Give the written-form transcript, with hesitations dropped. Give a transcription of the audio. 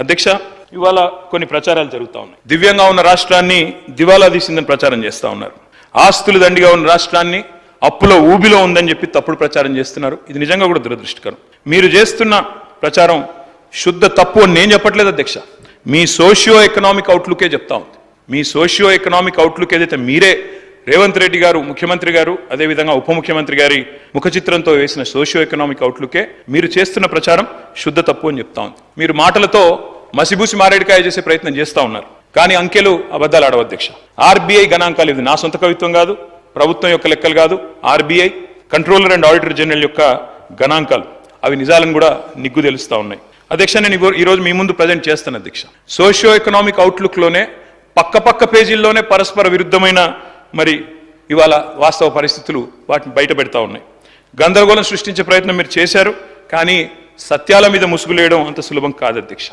అధ్యక్ష, ఇవాళ కొన్ని ప్రచారాలు జరుగుతూ ఉన్నాయి. దివ్యంగా ఉన్న రాష్ట్రాన్ని దివాలా తీసిందని ప్రచారం చేస్తూ ఉన్నారు. ఆస్తులు దండిగా ఉన్న రాష్ట్రాన్ని అప్పులో ఊబిలో ఉందని చెప్పి తప్పుడు ప్రచారం చేస్తున్నారు. ఇది నిజంగా కూడా దురదృష్టకరం. మీరు చేస్తున్న ప్రచారం శుద్ధ తప్పు అని నేను చెప్పట్లేదు అధ్యక్ష, మీ సోషియో ఎకనామిక్ అవుట్లుకే చెప్తా ఉంది. మీ సోషియో ఎకనామిక్ అవుట్లుక్ ఏదైతే మీరే రేవంత్ రెడ్డి గారు ముఖ్యమంత్రి గారు అదేవిధంగా ఉప ముఖ్యమంత్రి గారి ముఖ చిత్రంతో వేసిన సోషియో ఎకనామిక్ అవుట్లుకే మీరు చేస్తున్న ప్రచారం శుద్ధ తప్పు అని చెప్తా ఉంది. మీరు మాటలతో మసిబూసి మారేడికాయ చేసే ప్రయత్నం చేస్తూ ఉన్నారు, కానీ అంకెలు అబద్ధాలు ఆడవు అధ్యక్ష. ఆర్బీఐ గణాంకాలు, ఇది నా సొంత కవిత్వం కాదు, ప్రభుత్వం యొక్క లెక్కలు కాదు, RBI controller and auditor general యొక్క గణాంకాలు, అవి నిజాలను కూడా నిగ్గు తెలుస్తూ ఉన్నాయి. అధ్యక్ష, నేను ఈరోజు మీ ముందు ప్రజెంట్ చేస్తాను అధ్యక్ష. సోషియో ఎకనామిక్ అవుట్లుక్లోనే పక్క పేజీల్లోనే పరస్పర విరుద్ధమైన మరి ఇవాళ వాస్తవ పరిస్థితులు వాటిని బయట పెడతా ఉన్నాయి. గందరగోళం సృష్టించే ప్రయత్నం మీరు చేశారు, కానీ సత్యాల మీద ముసుగులేయడం అంత సులభం కాదు అధ్యక్ష.